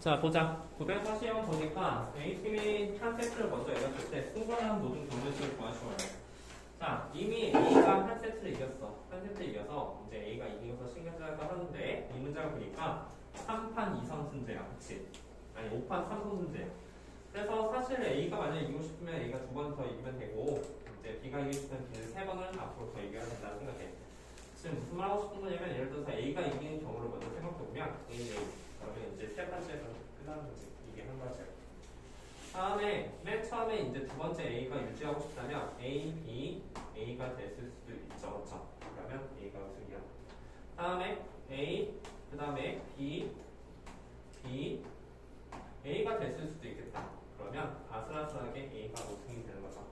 자, 보자. 940번 보니까 A팀이 한 세트를 먼저 이겼을 때 승관한 모든 경쟁식을 구하시오요. 자, 이미 A가 한 세트를 이겼어. 한 세트 이겨서 이제 A가 이기면서 신경전을 하는데 이 문제를 보니까 3판 2선 승제야. 그치? 아니 5판 3선 승제야. 그래서 사실 A가 만약에 이기고 싶으면 A가 2번 더 이기면 되고 이제 B가 이기고 싶으면 B는 3번을 앞으로 더 이겨야 된다는 생각해. 지금 무슨 말 하고 싶은 거냐면 예를 들어서 A가 이기는 경우를 먼저 생각해보면 A, 그러면 이제 세 번째에서 끝나는 거지. 이게 한 가지야. 다음에 맨 처음에 이제 두 번째 A가 유지하고 싶다면 A, B, A가 됐을 수도 있죠. 그렇죠? 그러면 A가 우승이야. 다음에 A, 그 다음에 B, B, A가 됐을 수도 있겠다. 그러면 아슬아슬하게 A가 우승이 되는 거죠.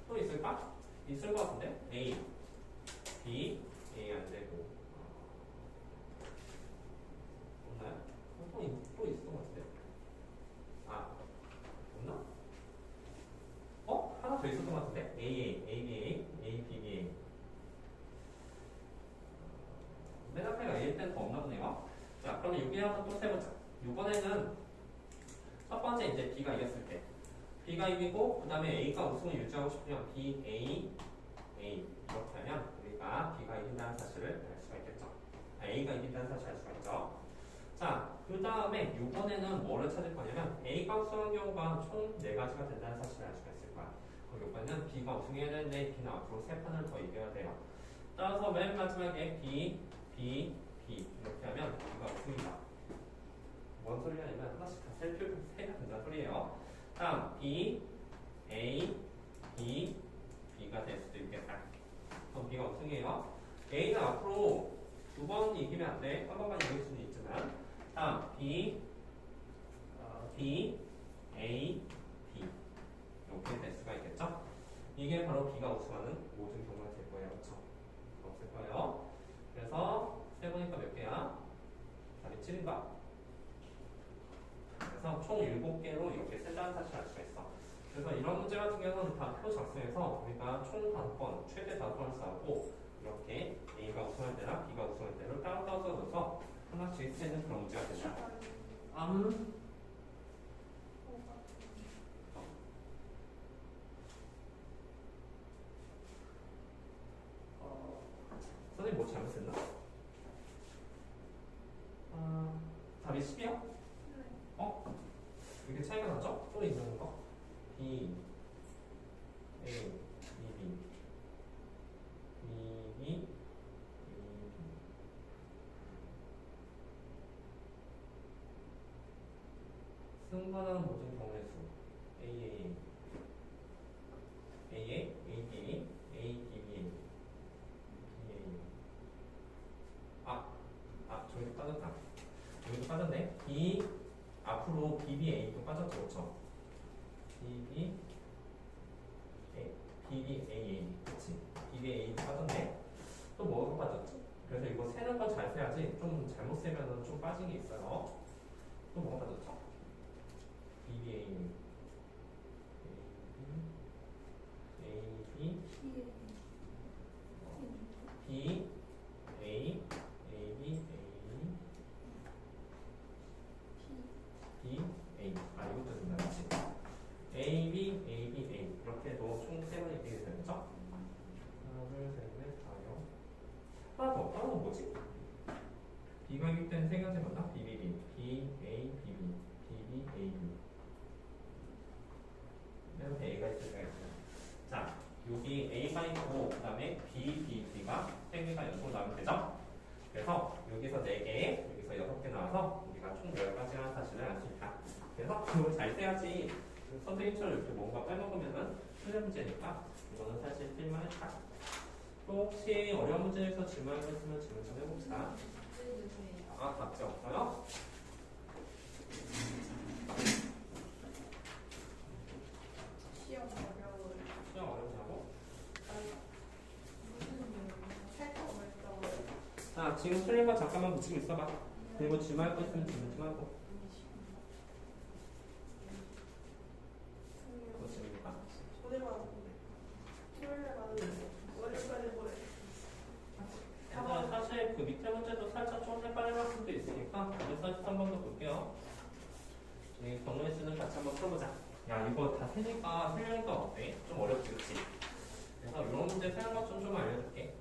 또 있을까? 있을 것 같은데? A, B, A 안 되고. 없나요? 또 있을 것 같은데? 아, 없나? 하나 더 있었던 것 같은데? AA, ABA, ABBA. 맨 앞에가 A일 때는 더 없나 보네요. 자, 그러면 여기 한번 또 세보자. 이번에는 첫 번째 이제 B가 이겼을 때. B가 이기고, 그 다음에 A가 우승을 유지하고 싶으면 B, A, A. 이렇게 하면 우리가 B가 이긴다는 사실을 알 수가 있겠죠. A가 이긴다는 사실을 알 수가 있죠. 자, 그 다음에 이번에는 뭐를 찾을 거냐면 A가 우승한 경우가 총 4가지가 된다는 사실을 알 수가 있을 거야. 그럼 이번에는 B가 우승해야 되는데 B는 앞으로 3판을 더 이겨야 돼요. 따라서 맨 마지막에 B, B, B 이렇게 하면 B가 우승이다. 뭔 소리냐면 하나씩 다 세야 된다는 소리예요. 다음 B, A, B, B가 될 수도 있겠다. 그럼 B가 우승이에요. A는 앞으로 2번 이기면 안 돼. 한 번만 이길 수는 있지만 다음 B, B, A, B 이렇게 될 수가 있겠죠? 이게 바로 B가 우승하는 모든 경우가 될 거예요. 그렇죠? 없을 거예요. 그래서 세보니까 몇 개야? 답이 7인가? 그래서 총 7개로 이렇게 센다는 사실을 알 수가 있어. 그래서 이런 문제 같은 경우는 다 표 작성해서 우리가 총 단권, 최대 단권을 쌓고 이렇게 A가 우승할 때나 B가 우승할 때를 따로 써서 하나씩 세는 그런 문제가 된다. 선생님 뭐 잘못했나? 답이 10이요? 이렇게 차이가 나죠? 또 있는 거? B, A, B, B, B, B, 승관하는 모든 경우의 수 A, A, A, A, A, B, A, A, B, B, A, B, A. 저기도 빠졌다. 여기도 빠졌네. B 앞으로 BBA도 빠졌죠, 그렇죠? BB, BBAA, 그렇지? BBA도 빠졌네. 또 뭐가 빠졌지? 그래서 이거 세는 건 잘 세야지. 좀 잘못 세면은 좀 빠진 게 있어요. 또 뭐가 빠졌죠? BBA, AB, B, A, AB, A, B, A. 이것도 된다, 그렇지? A, B, A, B, A. 이렇게 해도 총 3번 이렇게 되죠? 하나, 둘, 셋, 넷, 다요. 하나 더 뭐지? B가 이길 때는 3가지 맞나? B, B, B, B, A, B, B, B, B, A, B. 이렇게 A가 있을 때가 있어요. 자, 여기 A가 있고, 그 다음에 B, B, B가 3개가 연속 나오면 되죠? 그래서 여기서 4개, 여기서 6개 나와서 우리가 총 10가지라는 사실을 알 수 있다. 그래서 그걸 잘 세야지 선생님처럼 이렇게 뭔가 빼먹으면은 틀린 문제니까 이거는 사실 쓸만했다. 또 혹시 어려운 문제에서 질문하고 있으면 질문 좀 해봅시다. 답지 없어요? 시험 어려워요. 시험 어렵냐고? 살짝 어렵다고요. 자, 지금 틀린 거 잠깐만 붙이고 있어봐. 그리고 질문할 거 있으면 질문 좀 하고. 오늘 받았는데. 토요일에 받았는데. 월요일까지 보내. 사실 그 밑에 문제도 살짝 좀 헷갈릴 수도 있으니까 243번도 볼게요. 이 경우의 수는 같이 한번 풀어보자. 야, 이거 다 틀리니까 어때? 좀 어렵지, 그치? 그래서 이런 문제 세는 것 좀 알려줄게.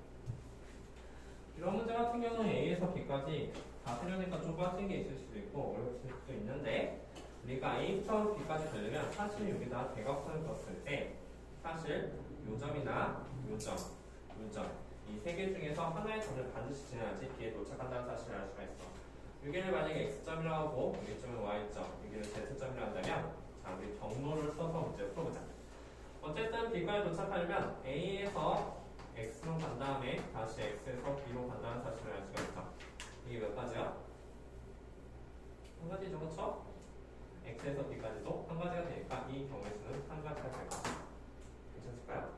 이런 문제 같은 경우는 A에서 B까지 다 틀리니까 좀 빠진 게 있을 수도 있고 어려울 수도 있는데 우리가 A부터 B까지 되려면 사실 여기다 대각선을 그었을 때 사실 요점이나 요점 이 세 개 중에서 하나의 점을 반드시 지나야지 B에 도착한다는 사실을 알 수가 있어. 여기를 만약에 X점이라고 하고 여기점은 Y점, 여기를 Z점이라고 한다면 자, 우리 경로를 써서 문제 풀어보자. 어쨌든 B까지 도착하려면 A에서 X로 간 다음에 다시 X에서 B로 간다는 사실을 알 수가 있어. 이게 몇 가지야? 한 가지죠, 그렇죠? X에서 B까지도 한 가지가 되니까 이 경우의 수는 한 가지가 될 거야. 괜찮을까요?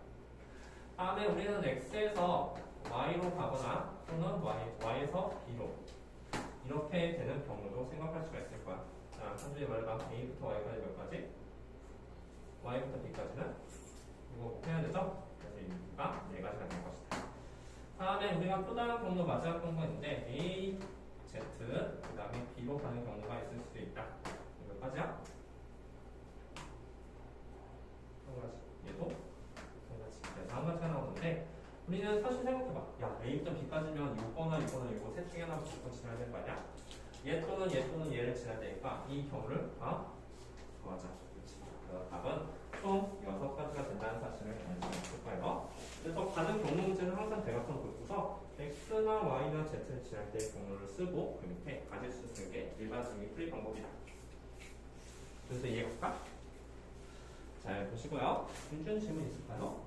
다음에 우리는 X에서 Y로 가거나 또는 Y에서 B로 이렇게 되는 경우도 생각할 수가 있을 거야. 자, 한줄에 말해봐. A부터 Y까지 몇 가지? Y부터 B까지는 이거 꼭 해야 되죠? 그래서 이유가 네 가지가 될 것이다. 다음에 우리가 또 다른 경로 마지막 경우가 있는데 A, Z, 그 다음에 B로 가는 경우가 있을 수도 있다. 몇 가지야? 한 가지. 얘도 한 가지. 그래서 한 가지가 나오는데 우리는 사실 생각해봐. 야, A부터 B까지면 요거나 요거 셋 중에 하나 무조건 지나야 되는 거 아니야? 얘 또는 얘를 지나야 되니까 이 경우를 다 구하자. 그렇지. 그래서 답은 총 6가지가 된다는 사실을 알 수 있을 거예요. 그래서 가는 경로 문제는 항상 대각선 긋고서 X나 Y나 Z를 지날 때 경로를 쓰고 그 밑에 가질 수 쓰는 게 일반적인 풀이 방법이다. 그래서 이해할까? 잘 보시고요. 준준 질문 있을까요?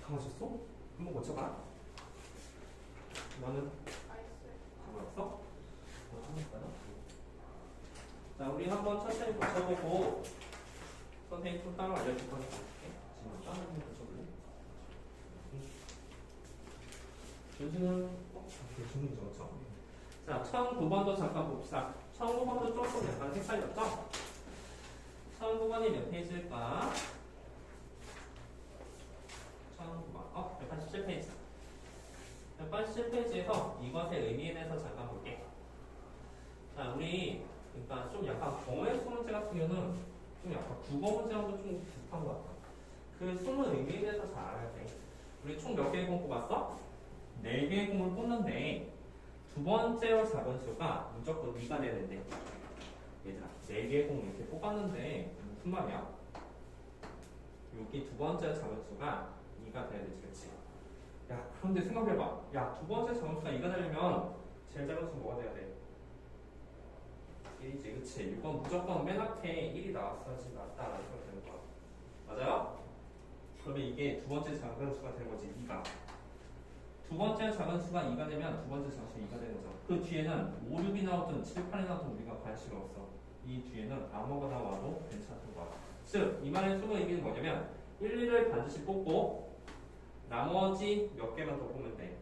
다 하셨어? 한번 고쳐봐. 너는? 질문 없어? 자, 우리 한번 천천히 고쳐보고 선생님 또 따로 알려줄 거니까 질문 따로 한번 고쳐볼래? 준수는 준수는 좋죠. 자, 1009번도 잠깐 봅시다. 1009번도 조금 약간 헷갈렸죠? 1009번이 몇 페이지일까? 1009번 187페이지. 187페이지에서 이것의 의미에 대해서 잠깐 볼게. 자, 우리 그러니까 좀 약간 경우의 수 문제 같은 경우는 좀 약간 국어 문제하고 좀 비슷한 것 같아. 그 숨은 의미에 대해서 잘 알아야 돼. 우리 총 몇 개의 공 뽑았어? 4개의 공을 뽑는데 두 번째로 잡은 수가 무조건 2가 되는데 얘들아 4개의 공 이렇게 뽑았는데 무슨 말이야? 여기 두 번째 잡은 수가 2가 돼야 되지, 그치? 야, 그런데 생각해봐. 야, 두 번째 잡은 수가 2가 되려면 제일 작은 수 뭐가 돼야 돼? 1이지, 그치? 이건 무조건 맨 앞에 1이 나왔어야지 맞다라는 생각이 드는 거야. 맞아요? 그러면 이게 두 번째 작은 수가 되는 거지, 2가. 두 번째 작은 수가 2가 되면 두 번째 작은 수가 2가 되는 거죠. 그 뒤에는 5, 6이 나오든 7, 8이 나오든 우리가 관심이 없어. 이 뒤에는 아무거나 와도 괜찮은 거야. 즉, 이 말의 숨은 의미는 뭐냐면 1, 2를 반드시 뽑고 나머지 몇 개만 더 뽑으면 돼.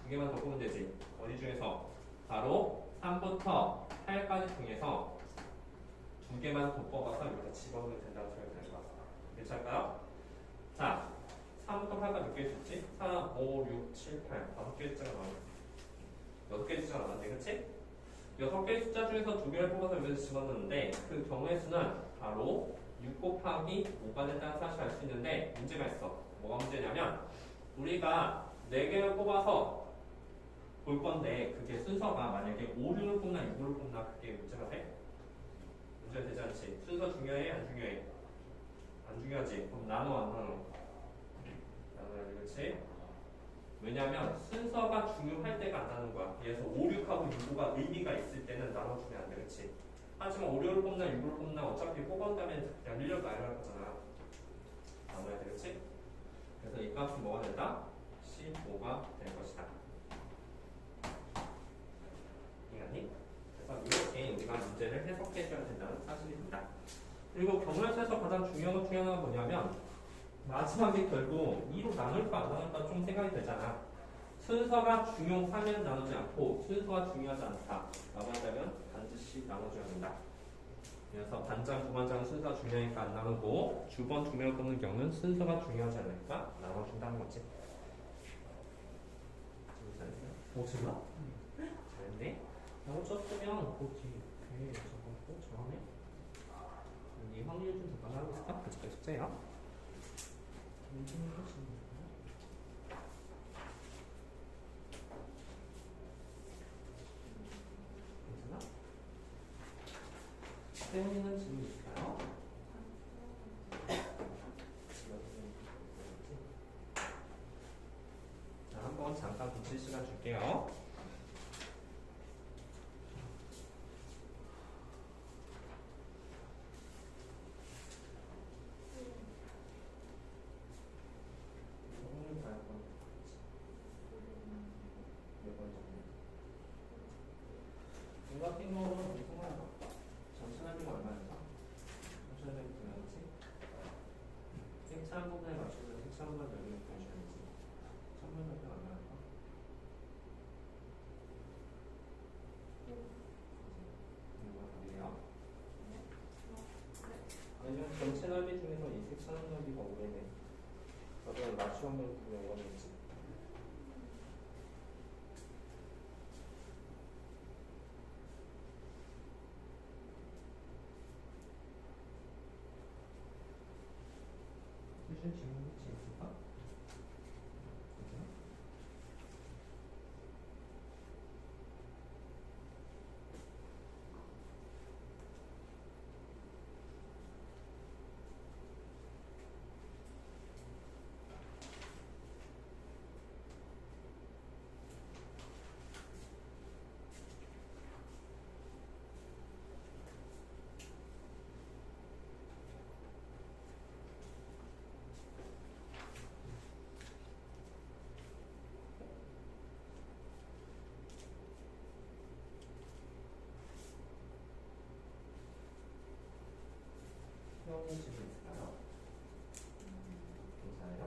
2개만 더 뽑으면 되지. 어디 중에서? 바로 3부터 8까지 중에서 2개만 더 뽑아서 여기다 집어넣으면 된다고 생각이 되는 것 같아요. 괜찮을까요? 자, 3부터 8까지 몇 개 있었지? 4, 5, 6, 7, 8 5개의 숫자가 나왔네. 6개의 숫자가 나왔네, 그치? 6개의 숫자 중에서 2개를 뽑아서 여기서 집어넣는데 그 경우의 수는 바로 6 곱하기 5가 된다는 사실을 알 수 있는데 문제가 있어. 뭐가 문제냐면 우리가 4개를 뽑아서 볼 건데 그게 순서가 만약에 5, 6을 뽑나 6을 뽑나 그게 문제가 돼? 문제가 되지 않지. 순서 중요해? 안 중요해? 안 중요하지. 그럼 나눠 안 나눠? 나눠야지, 그렇지? 왜냐하면 순서가 중요할 때가 안 나는 거야. 그래서 5, 6하고 6, 5가 의미가 있을 때는 나눠주면 안 돼, 그렇지? 하지만 5, 6을 뽑나 6을 뽑나 어차피 뽑았다면 그냥 1년 나열할 거잖아. 나눠야 돼, 그렇지? 그래서 이 값은 뭐가 된다? 15가 될 것이다. 이해하니? 그래서 이렇게 우리가 문제를 해석해줘야 된다는 사실입니다. 그리고 경우에서 가장 중요한 것 중에 하나가 뭐냐면 마지막에 결국 2로 나눌까 안 나눌까 좀 생각이 되잖아. 순서가 중요하면 나누지 않고 순서가 중요하지 않다 라고 한다면 반드시 나눠줘야 된다. 그래서 반장, 부반장은 순서가 중요하니까 안 나누고 주번, 두 명을 뽑는 경우는 순서가 중요하지 않으니까 나눠준다는 거지. 잘했어요? 오, 잘했나? 잘했네? 나눠 쳤으면 그 뒤에 저거 정하네. 여기 확률 좀 잠깐 하고 있을까? 그쪽에 숙제야. 괜찮아? 세훈이는 질문 있을까요? 자, 한번 잠깐 붙일 시간 줄게요. 오늘 다 한번 몇번 정도? 이거 같은 경우는 무슨 말이야? 전체나비가 얼마였나? 전체나비 분야였지? 색채한 부분에 맞춰서 색채 한 번 여기로 보셔야지. 천분나비가 얼마였나? 이거 답이에요. 왜냐면 전체 넓이 중에서 이 색채한 넓이가 오래돼. 저도 맞춤 한번 보면 원했지. 수준 질문 혹시 있을까? 괜찮아? 형이 질문 있을까요? 괜찮아요?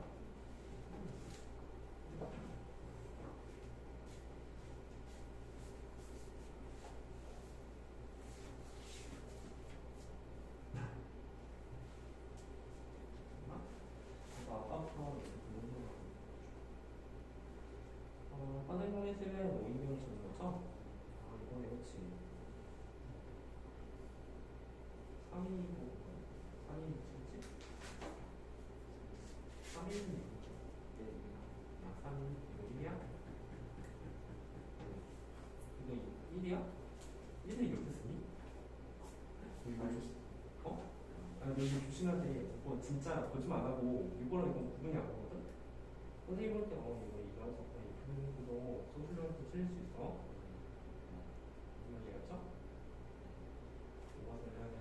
아까부터 선생님의 집에 모임명이 주는 거죠? 아, 이번에 그치. 3인이고, 3인 뭐지? 3인은 누구죠? 아, 3인, 이거 1이야? 이거 1이야? 1을 이렇게 쓰니? 어? 아, 너 이거 조심해야 돼. 진짜 거짓말 안 하고, 이거랑 이건 구분이 안 가거든? 선생님 볼 때, 이거 이런 사건이 이거 소술형도 쓸 수 있어. 무슨 말이었죠? 이것을 하면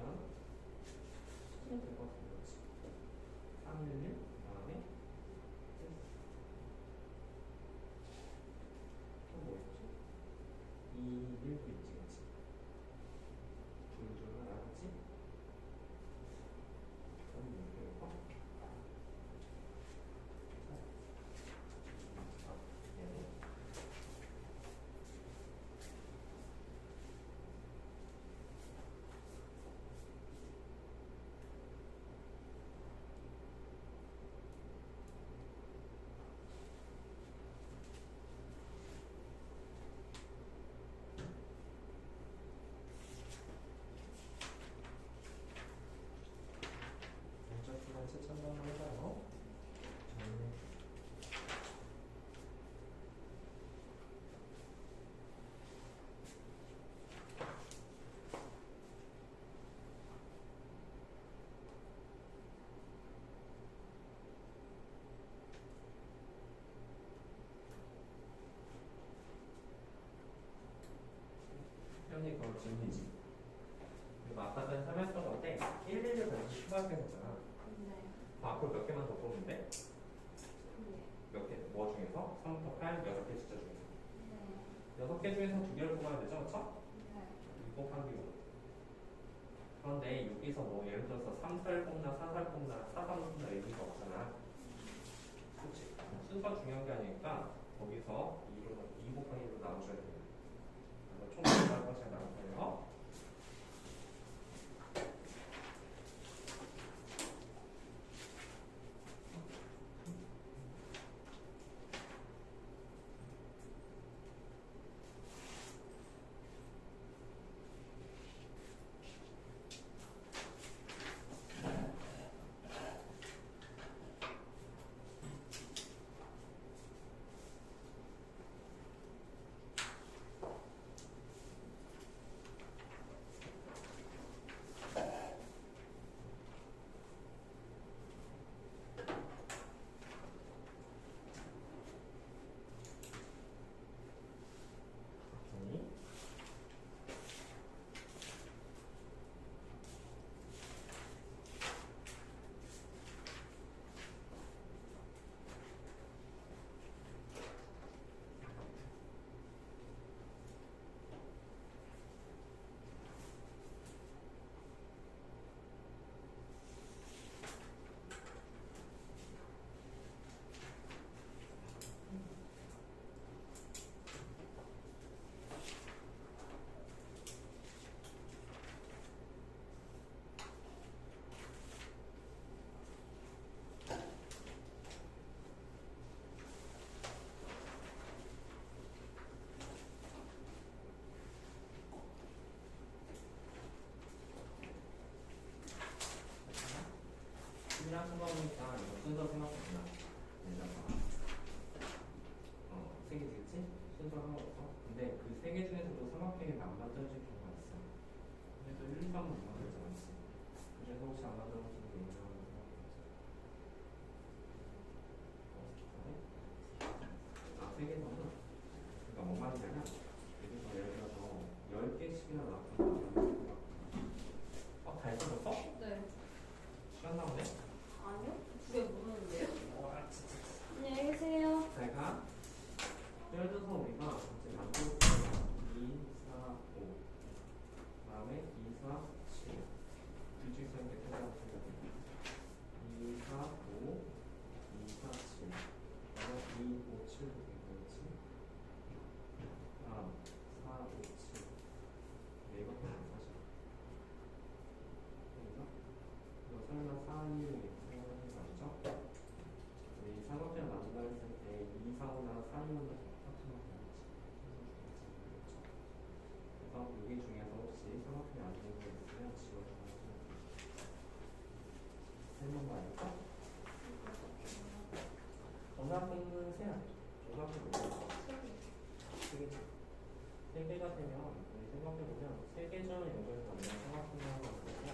수술이 될것 같은 거지. 3, 1, 1, 그 다음에 또 뭐 있지? 2, 1도 있지, 그치? 둘 하나, 그치? 그럼 이렇게 해서 공적 시간 채점을 한번 해봐요. 형님 그거 질문이지. 그리고 아까 전에 설명했던 건데 1, 1을 다시 추가하게 되잖아. 앞으로 몇 개만 더 뽑는데? 몇 개? 뭐 중에서? 3부터 8, 6개 숫자 중에서 6개 중에서 2개를 뽑아야 되죠? 그쵸? 2 곱하기 5. 그런데 여기서 뭐 예를 들어서 3살 뽑나 4살 뽑나 4살 뽑나 얘기가 없잖아. 그치? 순서 중요한 게 아니니까 거기서 2 곱하기 1로 나눠줘야 돼요. 그래서 총 얼마나 것이 나올 거예요? 순서 생각보다 내다가 세 개 되겠지? 순서 하나 없어. 근데 그 세 개 중에서도 삼각형이 안 만들어질 경우가 있어. 그래서 1, 2, 3은 못 만들지 않지. 그래서 혹시 안 만들어지는 게 있나 하는 생각이 들었어. 세 개는 그러니까 뭔 말이냐면 여기서 예를 들어서 10개씩이나 나왔던 다 했어? 네. 시간 나오네? 아니요? 두 개 모르는데요? 와, 진짜. 안녕히 계세요. 잘 가. 예를 들어서 우리가 이제 만들었어요. 2, 4, 5. 다음에 2, 4, 7. 뒤집선 게 생각하면 2, 4, 5, 2, 4, 7. 그다음에 2, 5, 7도 되겠지. 다음 4, 5, 7. 네, 이것도 사실. 그래서 이거 설마 4, 2, 6 이렇게 생각하는 거 아니죠? 우리 삼각형을 만든다 했을 때 2, 4, 5나 4, 2, 5나 똑같은 거 되겠지. 그래서 여기 중에서 혹시 삼각형이 안 되는 게 있으면 지워주면 세번 봐야겠다. 정답은 세야 돼. 정답은 뭐야? 세 개죠. 세 개가 되면 우리 생각해보면 세 계절 연결해서 우리가 삼각형을 하나 만들면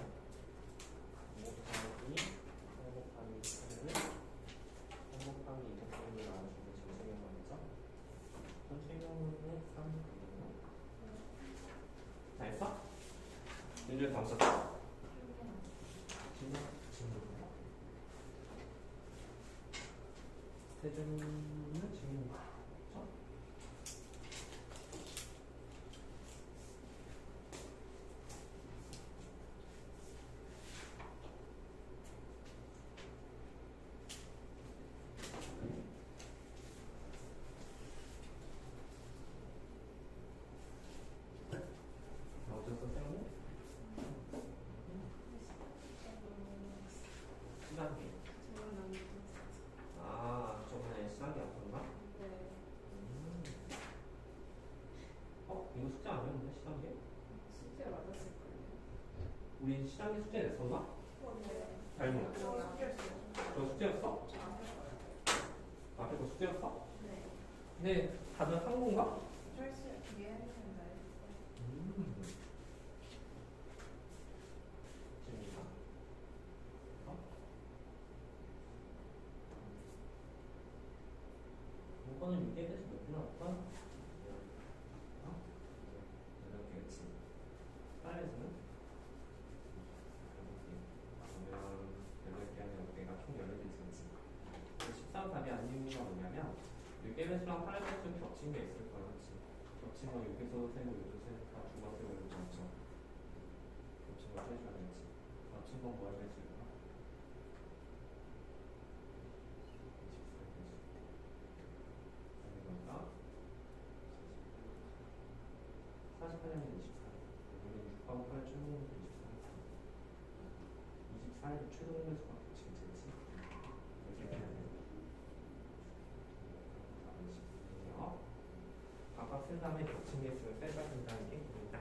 5 곱하기 8 곱하기 8을 3 곱하기 2 곱하기 나눠주면 전체의 말이죠. 전체의 경우는 3이거든요. 다 했어? 윤주에 다 없었어? 진짜? 세준은 지금 그렇죠? 어땠어, 세훈이? 시간이. 아, 저번에 시간이 아팠나? 네. 이거 숙제 아니었는데, 시간이? 숙제 맞았을걸요. 우리 시간이 숙제 냈었나? 네. 잘못. 저 숙제였어요. 저 숙제였어? 앞에 거 숙제였어? 네. 근데 다들 한 건가? 저 했어요. 이해했는데. 재밌다. 이거는 6개에서 몇 개나 올까? 여덟 개겠지. 사이즈는? 그러면 8개 아니라 6개가 총 18개지. 13 답이 아닌 이유가 뭐냐면 6개배수랑 8개배수 겹친 게 있을 거야. 그치? 겹친 거 6에서 세고 6에서 세니까 두번 세고 6번 겹쳐. 겹친 거 빼줘야겠지. 겹친 건 뭐 해야지? 48년에 24일. 우리는 6번 8 최종 24일. 24일을 최종 배수가 겹치게 되지. 이렇게 해야 돼. 각각 쓴 다음에 겹친 게 있으면 빼야 된다는 게 있다.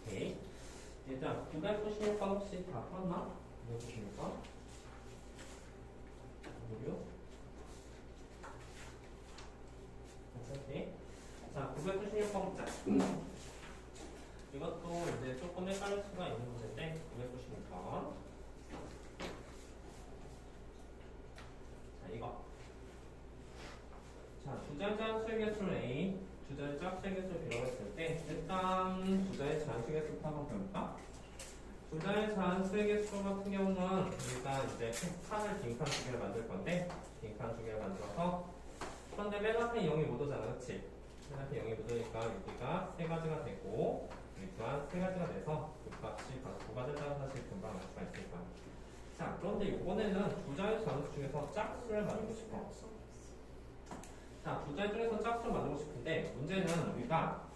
오케이. 일단 996번 혹시 다 풀었나? 996번? 무료? 오케이. 자, 996번 보자. 이것도 이제 조금 헷갈릴 수가 있는 문제인데 996번. 자, 이거. 자, 주자자 수의 A, 주자의 짝수의 개수를 비라고 했을 때 일단 주자의 자연수의 개수부터 한번 볼까? 주자의 자연수의 개수 같은 경우는 일단 이제 칸을 빈칸 두 개를 만들 건데 빈칸 두 개를 만들어서 그런데 맨 앞에 0이 못 오잖아, 그치? 맨 앞에 0이 못 오니까 여기가 세 가지가 되고 여기 또한 세 가지가 돼서 그 값이 바로 두 가지 따라 사실 금방 알 수가 있으니까 자, 그런데 이번에는 두 자의 정수 중에서 짝수를 만들고 싶어. 자, 두 자의 중에서 짝수를 만들고 싶은데 문제는 우리가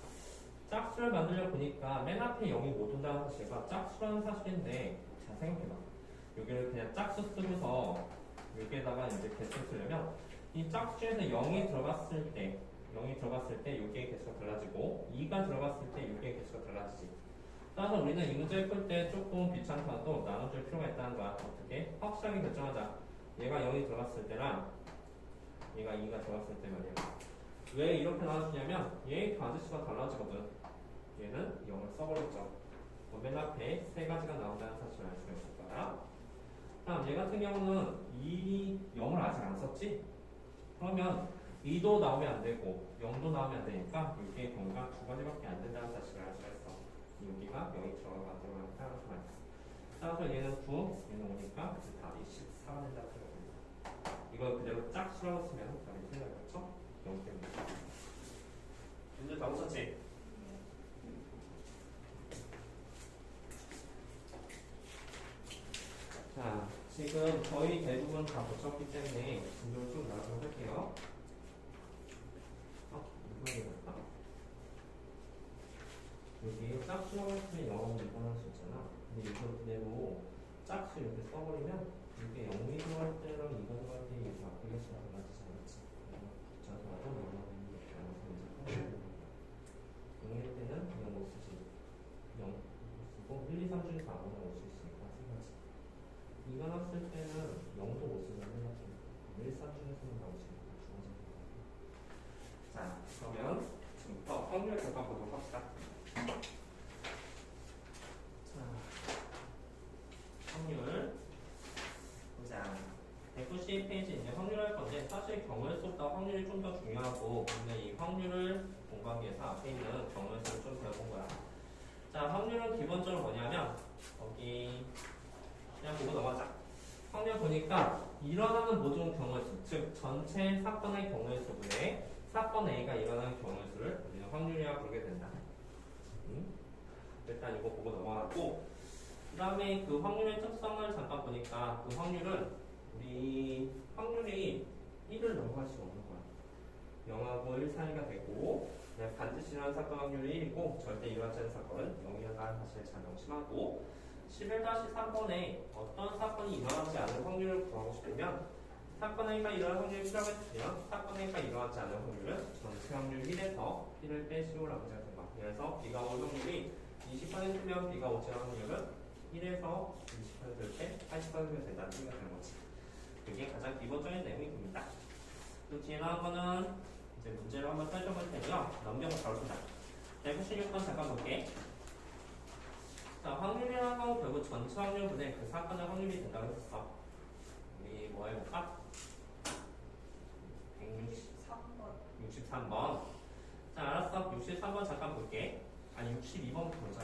짝수를 만들려 보니까 맨 앞에 0이 못 온다는 사실과 짝수라는 사실인데 자, 생각해봐. 여기를 그냥 짝수 쓰고서 여기에다가 이제 개수 쓰려면 이 짝수 중에서 0이 들어갔을 때 여기의 개수가 달라지고 2가 들어갔을 때 여기의 개수가 달라지지. 따라서 우리는 이 문제를 풀 때 조금 귀찮더라도 나눠줄 필요가 있다는 거야. 어떻게? 확실하게 결정하자. 얘가 0이 들어갔을 때랑 얘가 2가 들어갔을 때 말이야. 왜 이렇게 나눠주냐면 얘의 가지수가 달라지거든. 얘는 0을 써버렸죠. 맨 앞에 세 가지가 나온다는 사실을 알 수가 있을 거야. 다음 얘 같은 경우는 0을 아직 안 썼지? 그러면 2도 나오면 안 되고 0도 나오면 안 되니까 여기에 경우가 두 가지밖에 안 된다는 사실을 알 수가 있어. 여기가 0이 들어가고 안 들어가는 따라서 말이야. 따라서 얘는 9, 얘는 5니까 그 답이 14가 된다고 생각합니다. 이걸 그대로 짝수라고 쓰면 답이 틀려요. 0 때문에. 문제 다 붙였지? 자, 지금 거의 대부분 다 붙였기 때문에 진도를 좀 나눠서 할게요. 이거 해볼까? 여기 짝수라고 했으면 0은 일반할 수 있잖아. 근데 이걸 그대로 짝수 이렇게 써버리면 이게 0이 들어갈 때랑 2가 들어갈 때 이게 앞에 개수가 달라지지 않았지. 붙여서 하고 0은 이렇게 나눠서 이제 0일 때는 0 못 쓰지. 0 못 쓰고 1, 2, 3 중에서 아무나 올 수 있으니까 세 가지. 2가 났을 때는 0도 못 쓰잖아. 1, 3 중에서는 나오지. 두 가지. 자, 그러면 지금부터 확률 잠깐 보도록 합시다. 자, 확률 보자. 190페이지 이제 확률 할 건데 사실 경우의 수보다 확률이 좀 더 중요하고 근데 이 확률을 공부하기 위해서 앞에 있는 경우의 수를 좀 배워본 거야. 자, 확률은 기본적으로 뭐냐면 거기 그냥 보고 넘어가자. 확률 보니까 일어나는 모든 경우의 수, 즉 전체 사건의 경우의 수분에 사건 A가 일어나는 경우의 수를 우리는 확률이라고 부르게 된다. 일단 이거 보고 넘어가고 그 다음에 그 확률의 특성을 잠깐 보니까 그 확률은 우리 확률이 1을 넘어갈 수가 없는 거야. 0하고 1 사이가 되고 그냥 반드시 일어나는 사건 확률이 1이고 절대 일어나지 않는 사건은 0이라는 사실을 잘 명심하고 11-3번에 어떤 사건이 일어나지 않을 확률을 구하고 싶으면 사건 A가 일어날 확률이 필요하겠으면 사건 A가 일어나지 않을 확률은 전체 확률 1에서 1을 빼시고 나머지가 된다. 그래서 B가 올 확률이 20%면 B가 오지 않을 확률은 1에서 20%를 빼 80%가 된다는 생각이 되는 거지. 그게 가장 기본적인 내용입니다. 그 뒤에 나온 거는 이제 문제를 한번 살펴볼 테고요. 넘겨서 바로 보자. 196번 잠깐 볼게. 자, 확률이라는 건 결국 전체 확률분의 그 사건의 확률이 된다고 했었어. 우리 뭐 해볼까? 63번. 자, 알았어. 63번 잠깐 볼게. 아니, 62번부터 보자.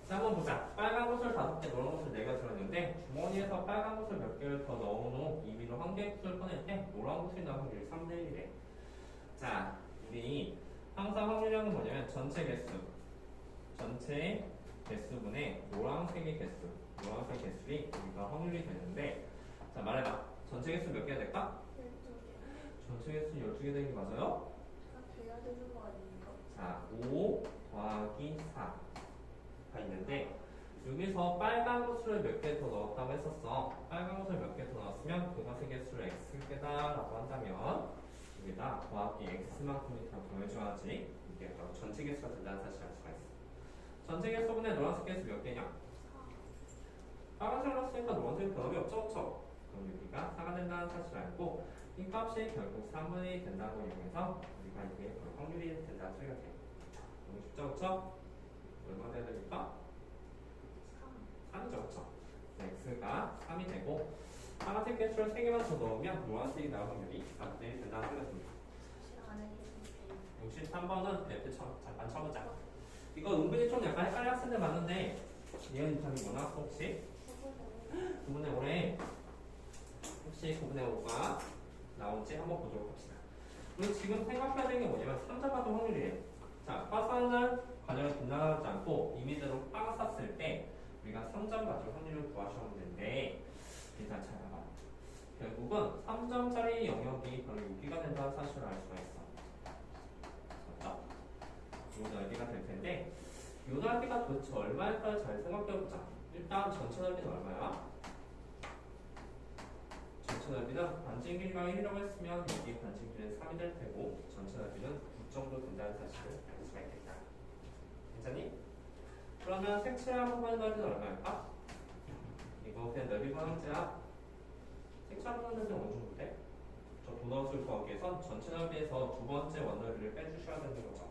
자, 한번 보자. 빨간 곳을 5개, 노란 곳을 4개 들었는데 주머니에서 빨간 곳을 몇 개를 더 넣은 후 임의로 한 개의 숫을 꺼낼 때 노란 곳이 나올 확률이 3대 1이래. 자, 우리 항상 확률이라는 건 뭐냐면 전체 개수분의 노란색의 개수, 노란색 개수이 우리가 확률이 되는데 자, 말해봐. 전체 개수 몇 개가 될까? 12개. 전체 개수 12개 되는 게 맞아요? 돼야 되는 거 아닌가? 자, 5 더하기 4가 있는데 여기서 빨간 곳을 몇 개 더 넣었다고 했었어. 빨간 곳을 몇 개 더 넣었으면 그것의 개수를 x개다라고 한다면 여기다 더하기 x만큼이 더 더해줘야지 이게 바로 전체 개수가 된다는 사실을 알 수가 있어. 전체 개수분의 노란색 개수 몇 개냐? 빨간색을 넣었으니까 노란색이 변함이 없죠, 그쵸? 그럼 여기가 4가 된다는 사실을 알고 이 값이 결국 3분의 1이 된다고 이용해서 우리가 이게 바로 확률이 된다는 소리가 돼. 너무 쉽죠, 그쵸? 얼마 돼야 됩니까? 3이죠, 그쵸? x가 3이 되고 파란색 개수를 3개만 더 넣으면 노란색이 나올 확률이 4분의 1이 된다는 소리가 듭니다. 63번은 F 잠깐 쳐보자. 이거 은근히 좀 약간 헷갈려 학생들 많은데 예언 인터뷰 뭐 나왔어 혹시? 9분의 5래. 혹시 9분의 5가 나온지 한번 보도록 합시다. 우리 지금 생각해야 되는 게 뭐냐면 3자가도 확률이래. 자, 화산을 과정을 빗나가지 않고 임의대로 빵 쐈을 때 우리가 3점 맞을 확률을 구하시면 되는데 일단 잘 봐봐. 결국은 3점짜리 영역이 바로 여기가 된다는 사실을 알 수가 있어. 맞죠? 이 넓이가 될 텐데 이 넓이가 도대체 얼마일까 잘 생각해보자. 일단 전체 넓이는 얼마야? 전체 넓이는 반지 길이가 1이라고 했으면 여기 반지 길이는 3이 될 테고 전체 넓이는 9 정도 된다는 사실을 알 수가 있겠다. 괜찮니? 그러면 색칠한 부분의 넓이는 얼마일까? 이거 그냥 넓이 방향제야. 색칠한 부분의 넓이는 어느 정도 돼? 저 도넛을 구하기 위해선 전체 넓이에서 두 번째 원넓이를 빼주셔야 되는 거죠.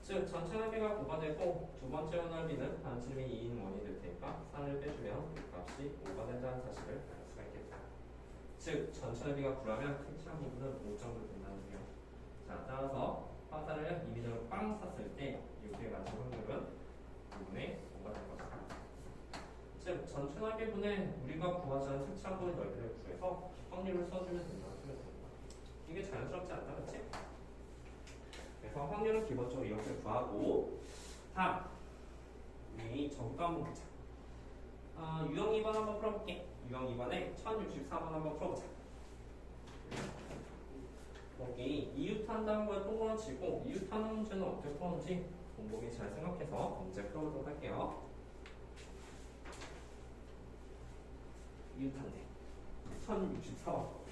즉 전체 넓이가 9가 되고 두 번째 원넓이는 반지름이 2인 원이 될 테니까 4를 빼주면 그 값이 5가 된다는 사실을 알 수가 있겠다. 즉 전체 넓이가 9라면 색칠한 부분은 5 정도 된다는 거예요. 자 따라서 화살을 2m로 빵 쐈을 때 이렇게 맞은 확률은 5분의 5가 될 거다. 즉 전체 넓이분의 우리가 구하자는 색칠한 부분의 넓이를 구해서 확률을 써주면 된다는 소리가 됩니다. 이게 자연스럽지 않다, 그렇지? 그래서 확률은 기본적으로 이렇게 구하고 다음 우리 저거 한번 보자. 유형 2번 한번 풀어볼게. 유형 2번에 1064번 한번 풀어보자. 거기 이웃한다는 거에 동그란 치고 이웃하는 문제는 어떻게 푸는지 공복이 잘 생각해서 문제 풀어보도록 할게요. 이웃한대 1064번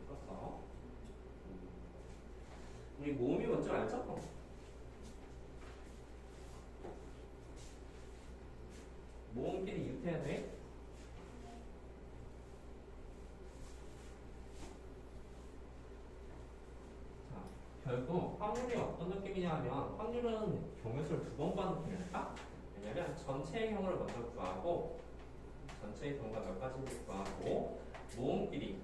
풀었어. 우리 모음이 뭔지 알죠? 모음끼리 이웃해야 돼. 자, 결국 확률이 어떤 느낌이냐면 확률은 경우수를 두 번 구하는 느낌이랄까? 왜냐면 전체의 경우를 먼저 구하고 전체의 경우가 몇 가지인지 구하고 모음끼리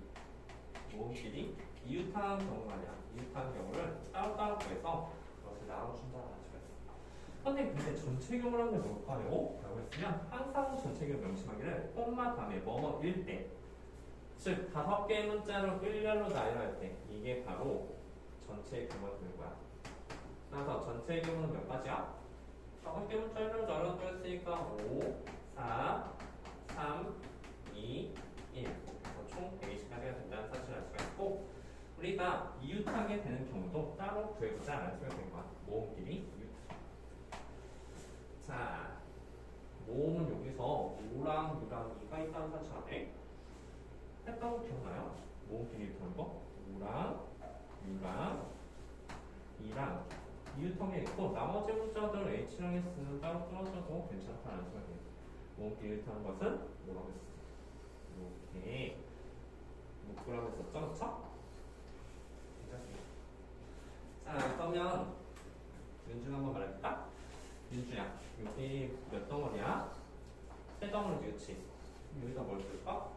이웃하는 경우가 아니야. 이웃하는 경우를 따로따로 구해서 그것을 나눠준다는 거죠. 근데 전체 경우라는 게 뭘까요? 라고 했으면 항상 전체 경우 명심하기를 콤마 다음에 뭐뭐일 때, 즉 5개의 문자로 일렬로 나열할 때 이게 바로 전체의 경우가 되는 거야. 따라서 전체의 경우는 몇 가지야? 5개 문자 일렬로 나열한다고 했으니까 5, 4, 3, 2, 1 그래서 총 120가지가 된다는 사실을 알 수가 있고 우리가 이웃하게 되는 경우도 따로 구해보자 라는 생각이 된 거야. 모음끼리 이웃. 자, 모음은 여기서 5랑 6랑 2가 있다는 사실 안에 했던 거 기억나요? 모음끼리 이웃하는 거? 5랑 6랑 2랑 이웃하게 있고 나머지 문자들 H랑 S는 따로 떨어져도 괜찮다는 생각이에요. 모음끼리 이웃하는 것은 뭐라고 했었어? 이렇게 묶으라고 했었죠? 그쵸? 괜찮습니다. 자, 그러면 윤중 한번 말해볼까? 윤주야, 여기 몇 덩어리야? 3덩어리지, 그치? 여기다 뭘 쓸까?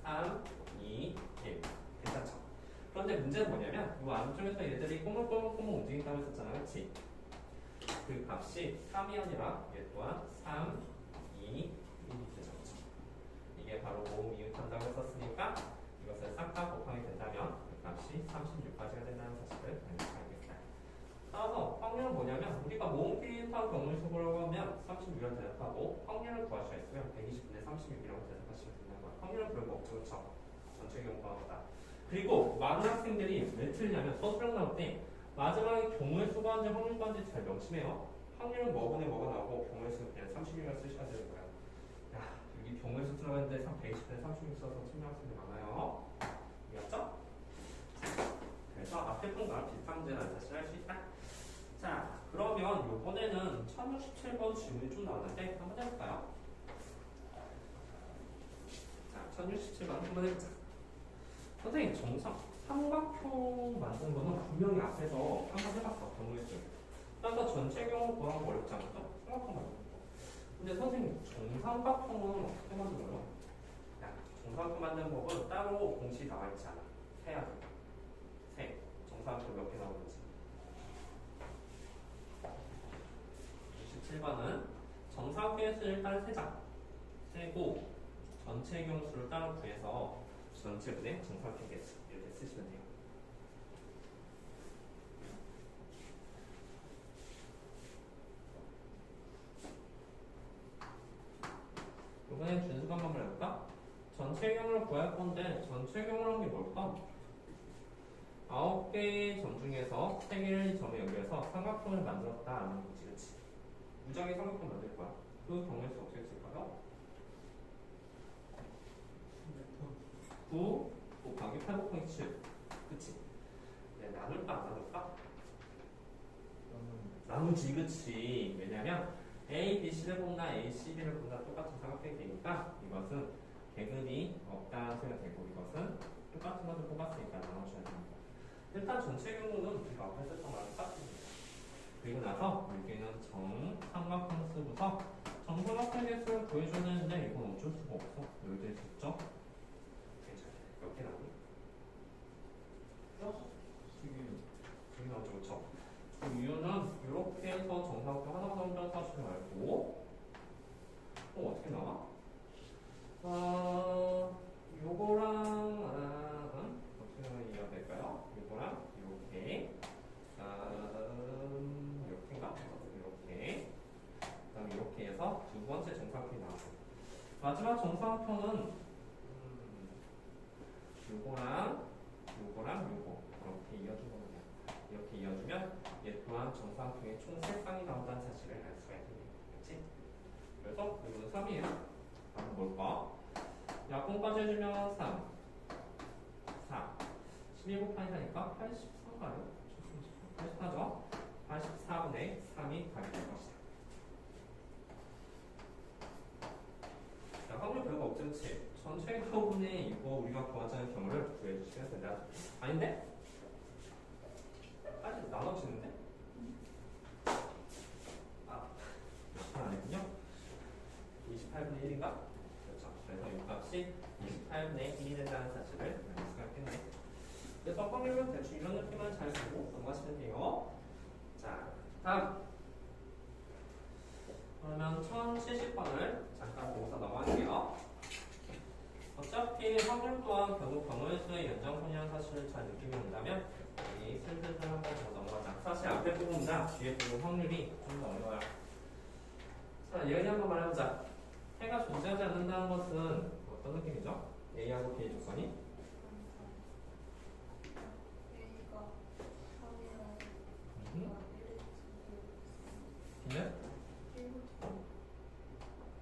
3, 2, 1 괜찮죠? 그런데 문제는 뭐냐면 이 안쪽에서 얘들이 꼬물꼬물꼬물 움직인다고 했었잖아, 그치? 그 값이 3이 아니라 얘 또한 3, 2, 1이 되죠, 그쵸? 이게 바로 모음 이웃한다고 했었으니까 이것을 싹 다 곱하게 된다면 그 값이 36까지가 된다는 사실을 알겠다. 따라서 확률은 뭐냐면 우리가 모음끼리 이웃한 경우의 수라고 하면 36이라고 대답하고 확률을 구할 수가 있으면 120분의 36이라고 대답하시면 된다는 거야. 확률은 별거 없죠, 그렇죠? 전체 경우가 보다. 그리고 많은 학생들이 왜 틀리냐면 서술형 나올 때 마지막에 경우의 수가 한지 확률 관지 잘 명심해요. 확률은 뭐분의 뭐가 나오고 경우의 수는 그냥 36이라고 쓰셔야 되는 거야. 야, 여기 경우의 수 들어갔는데 120분의 36 써서 틀린 학생들 많아요. 이해했죠? 그래서 앞에 건 거랑 비슷한 문제라는 사실을 알 수 있다. 자, 그러면 이번에는 1067번 질문이 좀 나왔는데 한번 해볼까요? 자, 1067번 한번 해보자. 선생님, 정상 삼각형 만든 거는 분명히 앞에서 한번 해봤어. 경우의 수. 따라서 전체 경우 구하는 거 어렵지 않죠? 삼각형 만드는 거. 근데 선생님, 정삼각형은 어떻게 만들어요? 야, 정삼각형 만드는 법은 따로 공식이 나와 있지 않아. 세야 돼. 세. 정삼각형 몇 개 나오는지. 67번은 정사각형의 일단 세자 세고 전체 경수를 따로 구해서 전체분의 정사각형 개수 이렇게 쓰시면 돼요. 이번엔 준수가 한번 해볼까? 전체 경우를 구할 건데 전체 경우라는 게 뭘까? 9개의 점 중에서 3개의 점에 연결해서 삼각형을 만들었다라는 거지, 그치? 무작위 삼각형 만들 거야. 그 경우에서 어떻게 쓸까요? 9 곱하기 8 곱하기 7, 그치? 네, 나눌까 안 나눌까? 나누지, 그치? 왜냐면 A, B, C를 본다, A, C, B를 본다 똑같은 삼각형이 되니까 이것은 계급이 없다는 소리가 되고 이것은 똑같은 것을 뽑았으니까 나눠줘야 됩니다. 일단 전체 경우는 우리가 앞에 썼던 거랑 똑같습니다. 그리고 나서 여기는 정삼각형수부터 정삼각형 개수를 구해주는데 이건 어쩔 수가 없어. 여기에 됐죠? 괜찮아. 몇 개 나오니? 지금 나오죠, 그쵸? 그 이유는 이렇게 해서 정삼각형 하나가 나온다는 사실을 알고 어떻게 나와? 요거랑 어떻게 이해가 될까요? 요거랑 이렇게 이렇게인가? 이렇게 그다음 이렇게 해서 두 번째 정사각형이 나오고 마지막 정사각형은 요거랑 요거 이렇게 이어준 겁니다. 이렇게 이어주면 얘 또한 정사각형의 총 3쌍이 나온다는 사실을 알 수가 있습니다. 그렇지? 그래서 이거는 3이에요. 다음 뭘까? 약분까지 해주면 3, 4, 12 곱하기 4니까 84인가요? 84죠? 84분의 3이 답이 될 것이다. 자, 확률 별거 없죠, 그치? 전체 부분에 이거 우리가 구하자는 경우를 구해주시면 된다. 아닌데? 아직 나눠지는데? 몇번 아니군요? 28분의 1인가? 그렇죠. 그래서 이 값이 28분의 1이 된다는 사실을 알 수가 있겠네. 그래서 확률은 대충 이런 느낌만 잘 보고 넘어가시면 돼요. 자, 다음. 그러면 1070번을 잠깐 보고서 넘어갈게요. 어차피 확률 또한 결국 경우의 연장선이라는 사실을 잘 느낌이 온다면 이 슬슬 한번 더 넘어가자. 사실 앞에 부분보다 뒤에 부분 확률이 좀 더 어려워요. 자, 예언이 한번 말해보자. 해가 존재하지 않는다는 것은 어떤 느낌이죠? A하고 B의 조건이? A가 3이랑 B는? 1부터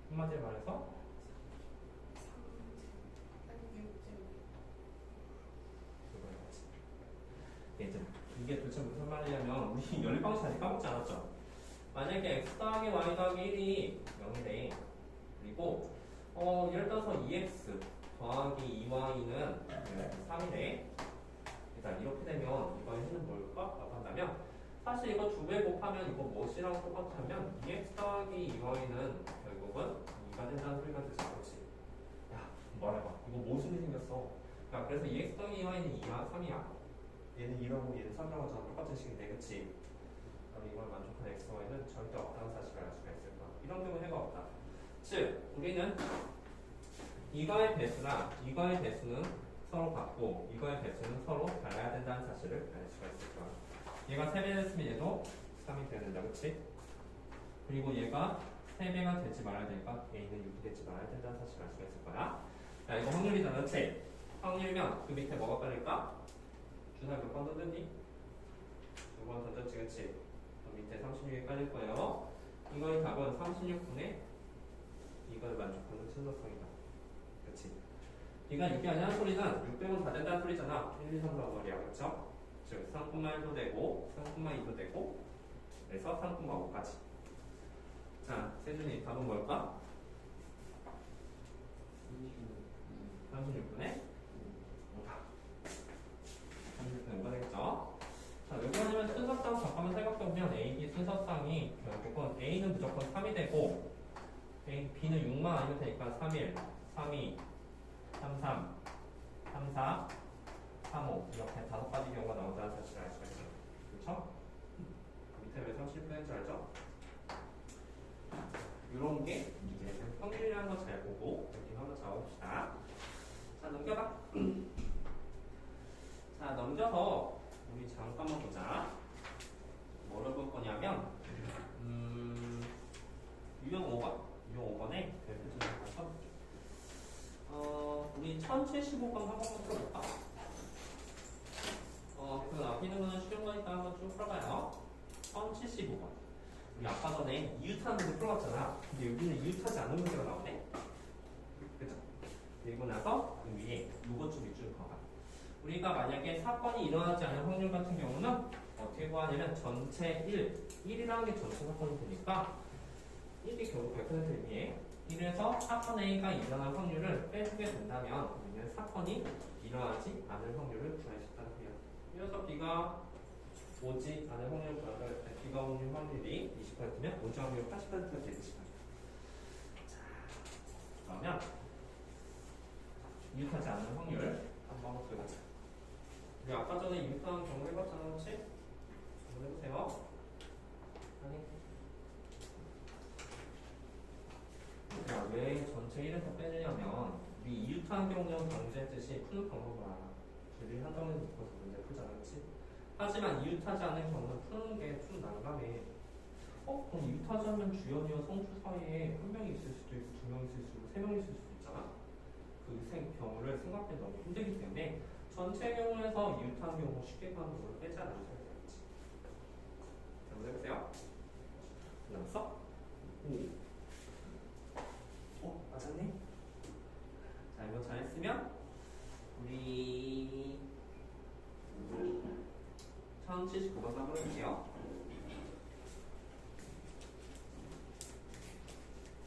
한마디로 말해서 3제 아니 6제 얘들아, 이게 도대체 무슨 말이냐면 우리 연립방식 아직 까먹지 않았죠? 만약에 x 더하기 y 더하기 1이 0이래. 그리고 예를 들어서 2x 더하기 2y는 3이래. 일단 이렇게 되면 이거에는 뭘까? 라고 한다면 사실 이거 2배 곱하면 이거 무엇이랑 똑같으면 2x 더하기 2y는 결국은 2가 된다는 소리가 되지 않지? 야, 말해봐. 이거 무슨 일이 생겼어? 야, 그래서 2x 더하기 2y는 2야, 3이야. 얘는 2라고 얘는 3이라고 하잖아. 똑같은 식인데, 그치? 그럼 이걸 만족하는 x, y는 절대 없다는 사실을 알 수가 있을 거야. 이런 경우 해가 없다. 즉, 우리는 이거의 배수나 이거의 배수는 서로 같고 이거의 배수는 서로 달라야 된다는 사실을 알 수가 있을 거야. 얘가 3배 됐으면 얘도 3이 돼야 된다, 그치? 그리고 얘가 3배가 되지 말아야 되니까 A는 6이 되지 말아야 된다는 사실을 알 수가 있을 거야. 자, 이거 확률이잖아, 그치? 확률이면 그 밑에 뭐가 깔릴까? 주사 몇 번 던졌니? 2번 던졌지, 그치? 그 밑에 36이 깔릴 거예요. 이거의 답은 36분의 이걸 만족하는 순서성이다. 그치? B가 6이 아니라는 소리는 600은 다 된다는 소리잖아. 1, 2, 3라고 말이야. 그쵸? 즉 3,1도 되고 3,2도 되고 그래서 3,5까지. 자, 세준이 답은 뭘까? 36분의 5다. 36분의 5가 되겠죠? 자, 왜 그러냐면 순서상 잠깐만 생각해보면 A, B 순서상이 결국은 A는 무조건 3이 되고 B는 6만 아니면 되니까 3, 1, 3, 2, 3, 3, 3, 4, 3, 5 이렇게 5가지 경우가 나온다는 사실을 알 수가 있어요. 그렇죠? 밑에 왜 30분인지 알죠? 이런 게 이제 확률이라는 거 잘 보고 느낌 한번 잡아봅시다. 자, 넘겨봐. 자, 넘겨서 우리 잠깐만 보자. 뭐를 볼 거냐면 유형 5번. 유형 5번에 별표 좀 잠깐 써볼게. 75번 한 번만 풀어볼까? 그 앞에 있는 거는 쉬운 거니까 한번 쭉 풀어봐요. 1075번. 우리 아까 전에 이웃하는 문제 풀어봤잖아. 근데 여기는 이웃하지 않는 문제가 나오네? 그죠? 그리고 나서 그 위에 요것 좀 위주로 봐봐. 우리가 만약에 사건이 일어나지 않을 확률 같은 경우는 어떻게 구하냐면 전체 1이라는 게 전체 사건이 되니까 1이 결국 100% 의미에 1에서 사건 A가 일어날 확률을 빼주게 된다면 우리는 사건이 일어나지 않을 확률을 구할 수 있다는 거예요. 이어서 B가 오지 않을 확률을 구한다 할 때 B가 오는 확률이 20%면 오지 확률이 80%가 되겠지. 자, 그러면 이웃하지 않는 확률 한번 들어가자. 우리 아까 전에 이웃하는 경우 해봤잖아, 그렇지? 한번 해보세요. 아니. 자, 왜 전체 1에서 빼느냐면 우리 이웃하는 경우는 강조했듯이 푸는 방법을 알아. 줄이 한 덩이 묶어서 문제 풀잖아, 그렇지? 하지만 이웃하지 않은 경우는 푸는 게 좀 난감해. 그럼 이웃하지 않으면 주연이와 성주 사이에 한 명이 있을 수도 있고 두 명이 있을 수도 있고 세 명이 있을 수도 있잖아. 그 경우를 생각하기 너무 힘들기 때문에 전체 경우에서 이웃하는 경우 쉽게 가는 걸 빼지 않으면 되겠지. 한번 해보세요. 나왔어? 맞았네? 자, 이거 잘했으면 우리 1079번 한번 해볼게요.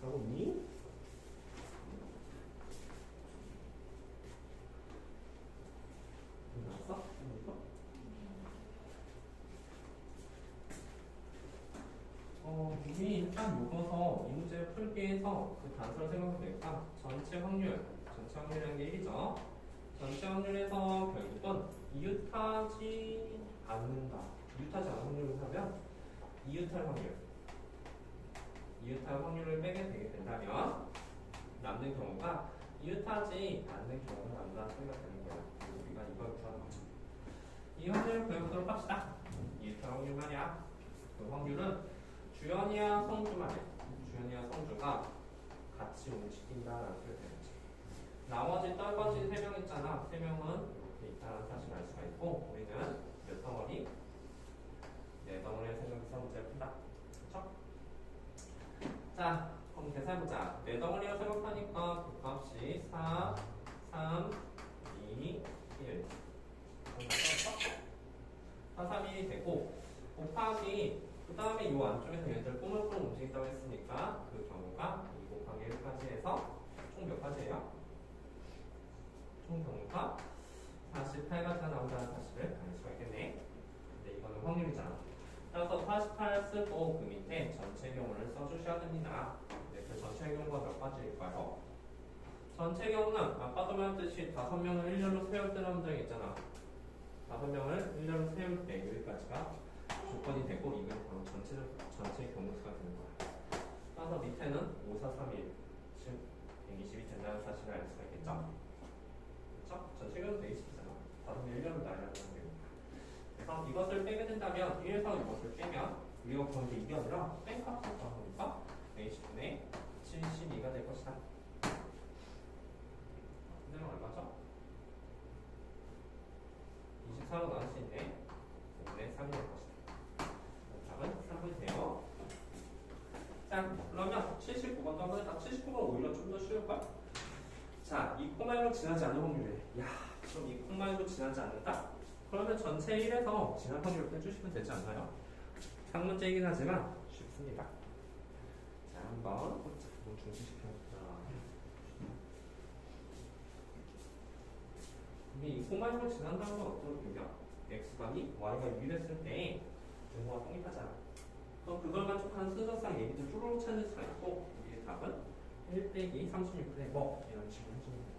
하고 있니? 나왔어? 우리 일단 묶어서 이 문제를 풀기 위해서 그 단서를 생각해보니까 전체 확률이라는 게 1이죠. 전체 확률에서 결국은 이웃하지 않는다. 이웃하지 않는 확률을 하면 이웃할 확률을 빼게 되게 된다면 남는 경우가 이웃하지 않는 경우가 남는다는 소리가 되는 거야. 우리가 이걸 구하는 거죠. 이 확률을 구해보도록 합시다. 이웃할 확률 말이야. 그 확률은 주연이야 성주 말이야. 주연이야 성주가 같이 움직인다라는 소리가 되는 거지. 나머지 떨궈진 3명 있잖아. 3명은 이렇게 있다는 사실을 알 수가 있고 우리는 몇 덩어리? 네 덩어리를 생각해서 문제를 푼다. 그렇죠? 자, 그럼 계산해보자. 네 덩어리를 생각하니까 그 값이 4, 3, 2, 1 4, 3, 1이 되고 곱하기 그 다음에 이 안쪽에서 얘들 꾸물꾸물 움직인다고 했으니까 그 경우가 2 곱하기 1까지 해서 총 몇 가지예요? 총 경우가 48가지가 나온다는 사실을 알 수가 있겠네. 근데 이거는 확률이잖아. 따라서 48 쓰고 그 밑에 전체 경우를 써주셔야 됩니다. 근데 그 전체 경우가 몇 가지일까요? 전체 경우는 아까도 말했듯이 5명을 일렬로 세울 때라는 문장이 있잖아. 5명을 일렬로 세울 때 여기까지가 조건이 되고 이건 바로 전체 경우수가 되는 거야. 따라서 밑에는 5, 4, 3, 1 즉 120이 된다는 사실을 알 수가 있겠죠? 그렇죠? 전체 경우는 120이잖아. 5명 1년을 나열하는 거니까. 그래서 이것을 빼게 된다면 1에서 이것을 빼면 우리가 구한 게 이게 아니라 뺀 값을 구하니까 120분의 72가 될 것이다. 그대로 얼마죠? 24로 나눌 수 있네. 5분의 3이 될 것이다. 답은 3분이네요. 자, 그러면 79번도 한번 해봐. 79번 오히려 좀 더 쉬울걸? 자, 이 콤마이로 지나지 않는 확률이래. 야, 그럼 이 콤마이로 지나지 않는다? 그러면 전체 1에서 지난 확률을 빼주시면 되지 않나요? 상문제이긴 하지만 쉽습니다. 자, 한번 중지시켜봅시다. 이 콤마이로 지난다는 건 어떤 느낌이야? x값이 y가 유일했을 때 분모가 성립하잖아. 그럼 그걸 만족하는 순서상 얘기도 쭈루룩 찾을 수가 있고 우리의 답은 1 빼기 36분의 뭐 이런 식으로 해주면 됩니다.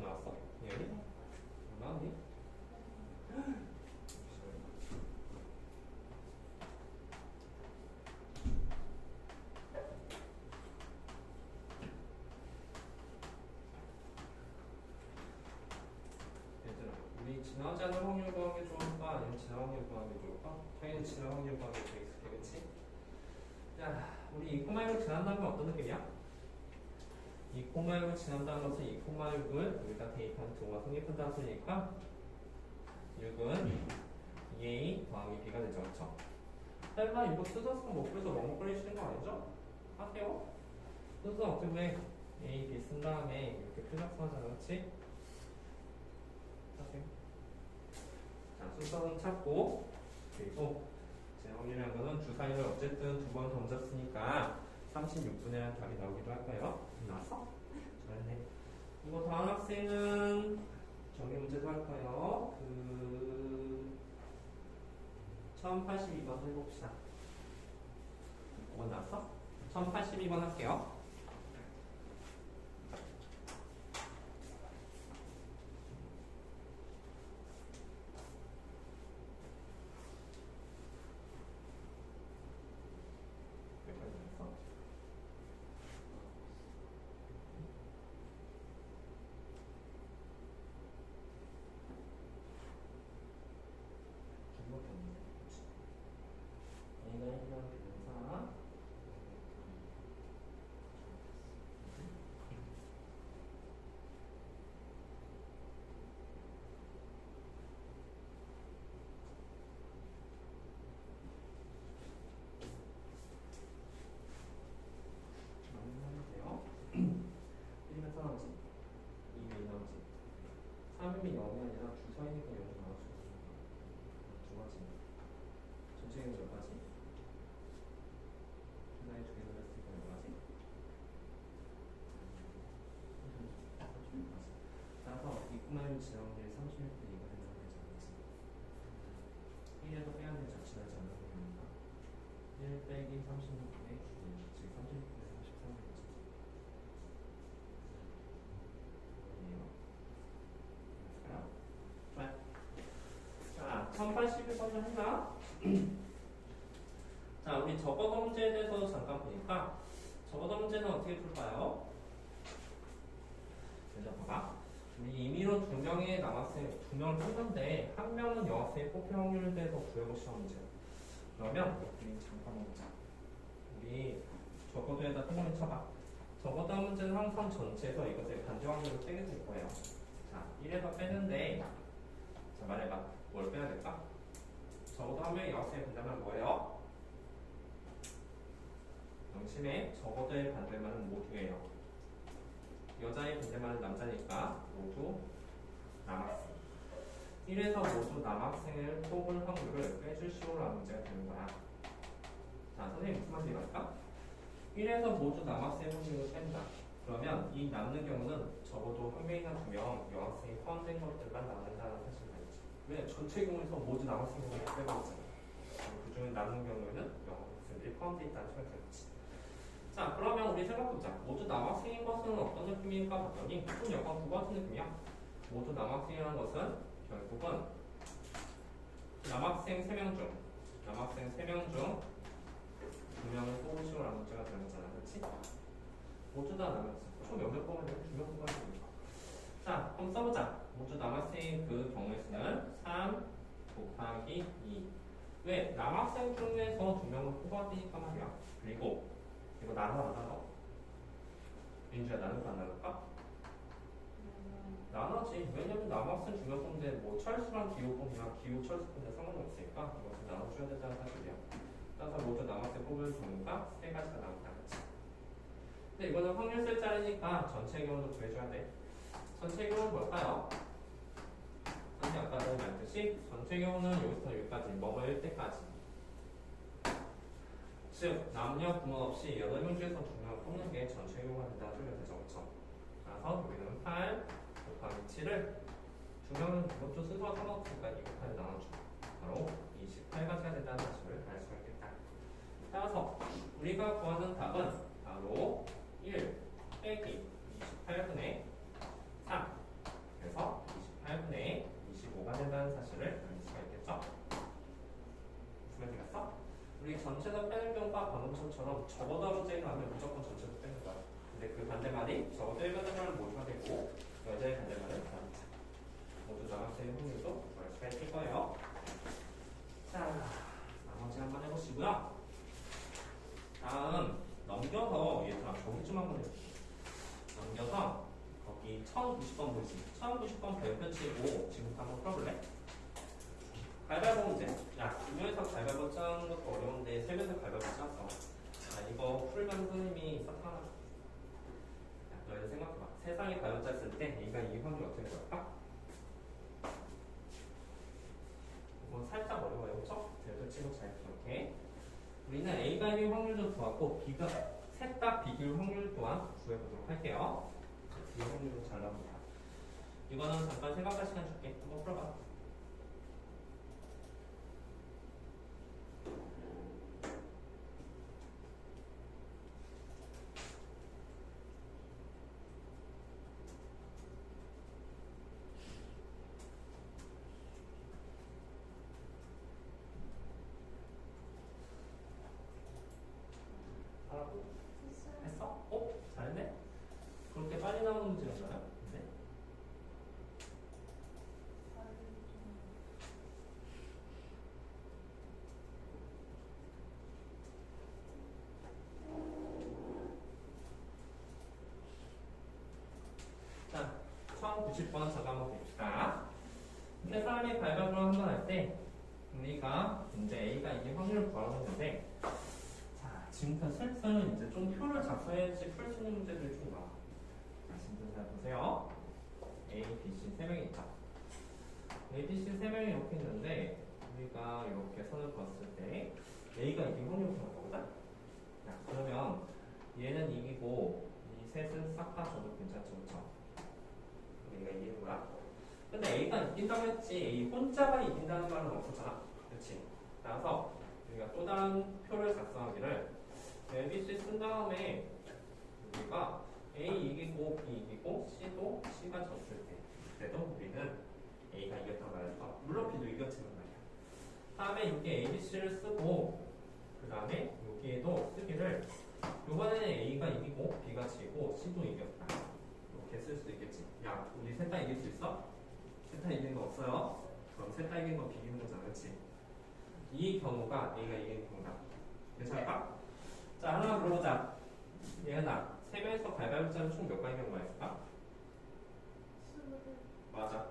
나왔어? 얘는? 나왔니? 지나 확률 구하기 좋을까? 당연히 지나 확률 구하기 더 익숙해, 그치? 자, 우리 2,6 지난 다음에 어떤 느낌이야? 2,6 지난 다음 것은 2,6을 우리가 대입한 두가 성립한 단수니까 6은 2a 더하기 b가 되죠, 그쵸? 설마 이거 쓰서서 못 그래서 머뭇거리시는 거 아니죠? 하세요? 순서 어떻게 보면 a, b 쓴 다음에 이렇게 표적수하잖아, 그치? 하세요. 자, 순서는 찾고, 그리고 제 확률이라는 거는 주사위를 어쨌든 두 번 던졌으니까 36분의 1 답이 나오기도 할까요? 나왔어? 잘했네. 이거 다음 학생은 정리 문제도 할까요? 1082번 해봅시다. 5번 나왔어? 1082번 할게요. 여기까지 나왔어? 기억이 없네. A가 1번 비동사 하면 돼요. 1이면 나오지 2면 나오지 3이면 0이 아니라 주사위니까 0이 나올 수 있습니다. 두 가지 전체적으로 몇 가지? 주사위 두개 들었으니까 몇 가지? 36가지. 따라서 2,6 지나온 게 36분 이거 된다고 되지 않겠지? 1에서 빼야 되는 자취하지 않는 겁니다. 1 빼기 36분의 9, 즉 36분의 33을 자, 1081번을 했나? 자, 우리 적어도 문제에 대해서 잠깐 보니까 적어도 문제는 어떻게 풀까요? 먼저 봐봐. 우리 임의로 두 명의 남학생, 두 명을 뽑는데 한 명은 여학생이 뽑힐 확률에 대해서 구해볼 시험 문제. 그러면 우리 잠깐 보자. 우리 적어도에다 땡을 쳐봐. 적어도 문제는 항상 전체에서 이것의 반대 확률을 빼게 될 거예요. 자, 1에서 빼는데 자, 말해봐. 뭘 빼야 될까? 적어도 한 명의 여학생의 반대만 뭐예요? 영심의 적어도의 반대만은 모두예요. 여자의 반대만은 남자니까 모두 남학생. 1에서 모두 남학생을 뽑을 확률을 빼주시오라는 문제가 되는 거야. 자, 선생님 무슨 말인지 알까? 1에서 모두 남학생 확률을 뺀다. 그러면 이 남는 경우는 적어도 한 명이나 두 명 여학생이 포함된 것들만 남는다는 사실을 알지. 왜? 전체 경우에서 모두 남학생을 빼고 있잖아. 그 중에 남는 경우에는 여학생들이 포함되어 있다는 소리가 되겠지. 자, 그러면 우리 생각해보자. 모두 남학생인 것은 어떤 느낌일까 봤더니 좀 약간 그거 같은 느낌이야. 모두 남학생이라는 것은 결국은 남학생 3명 중 2명을 뽑으시오라는 문제가 되는 거잖아. 그렇지? 모두 다 남학생. 총 몇 명 뽑으면 돼? 2명 뽑아야 되니까. 자, 그럼 써보자. 모두 남학생의 그 경우의 수는 3 곱하기 2. 왜? 남학생 중에서 2명을 뽑아야 되니까 말이야. 그리고 이거 나눠 안 나눠? 민주야 나눌까 안 나눌까? 나눠지. 왜냐면 남학생 중에 뽑는데 뭐 철수랑 기호 뽑냐 기호 철수 뽑냐 상관없으니까 이것을 나눠줘야 된다는 사실이야. 따라서 모두 남학생 뽑을 경우가 3가지가 나온다. 그치? 근데 이거는 확률 쓸 자리니까 전체 경우도 구해줘야 돼. 전체 경우는 뭘까요? 선생님 아까도 말했듯이 전체 경우는 여기서 여기까지 뭐뭐일 때까지. 즉 남녀 부모 없이 8명 중에서 2명을 뽑는 게 전체 경우가 된다는 소리가 되죠. 그쵸? 그래서 여기는 8 곱하기 7을 2명은 이것도 순서가 상관없으니까 2 곱하기 나눠줘. 바로 28가지가 된다는 사실을 알 수가 있겠다. 따라서 우리가 구하는 답은 바로 1 빼기 28분의 3. 그래서 28분의 25가 된다는 사실을 알 수가 있겠죠. 무슨 말인지 알았어? 우리 전체도 빼는 경우가 방금처럼 적어도 문제에 나오면 무조건 전체도 빼는 거야. 근데 그 반대말이 적어도 1반대말은 모두가 되고 여자의 반대말은 남자. 모두 남학생의 확률도 구할 수가 있을 거예요. 1090번 보이지? 1090번 별표 치고 지금부터 한번 풀어볼래? 가위바위보 문제. 야, 두명에서 가위바위보 짜는 것도 어려운데 세 명에서 가위바위보 짰어. 자, 이거 풀면 선생님이 사탕 하나. 너희들 생각해봐. 세상에 가위바위보 짰을 때 A가 이길 확률이 어떻게 될까? 이건 살짝 어려워요, 그쵸? 별표 치고 잘 기억해. 우리는 A가 이길 확률도 구하고 B가 셋 다 비길 확률 또한 구해보도록 할게요. 비길 확률도 잘 나옵니다. 이거는 잠깐 생각할 시간 줄게. 한번 풀어봐. 하라고? 됐어요. 했어? 어? 잘했네? 그렇게 빨리 나오는 문제였나요? 네. 자, 1090번 잠깐 한번 봅시다. 세 사람이 가위바위보를 한번 할 때 우리가 이제 A가 이게 확률을 구하는 건데, 자, 지금부터 슬슬 이제 좀 표를 작성해야지 풀 수 있는 문제들이 좀 나와. 자, 지금 잘 보세요. A, B, C 세 명이 있다. A, B, C 세 명이 이렇게 있는데 우리가 이렇게 선을 그었을 때 A가 이긴 확률이 나온 거거든? 자, 그러면 얘는 이기고 이 셋은 싹 다 줘도 괜찮죠, 그쵸? A가 이기는 거야. 근데 A가 이긴다고 했지 A 혼자가 이긴다는 말은 없었잖아. 그렇지? 따라서 우리가 또 다른 표를 작성하기를 A, B, C 쓴 다음에 우리가 A 이기고 B 이기고 C도 C가 졌을 때 그때도 우리는 A가 이겼단 말이야. 물론 B도 이겼지만 말이야. 다음에 여기 A, B, C를 쓰고 그 다음에 여기에도 쓰기를 이번에는 A가 이기고 B가 지고 C도 이겼다. 이렇게 쓸 수도 있겠지. 야, 우리 셋 다 이길 수 있어? 셋 다 이기는 거 없어요? 그럼 셋 다 이기는 거 비기는 거잖아, 그렇지? 이 경우가 A가 이기는 경우다. 괜찮을까? 자, 하나 물어보자. 예은아, 세 명에서 가위바위보 짜면 총 몇 가지 경우가 있을까? 맞아.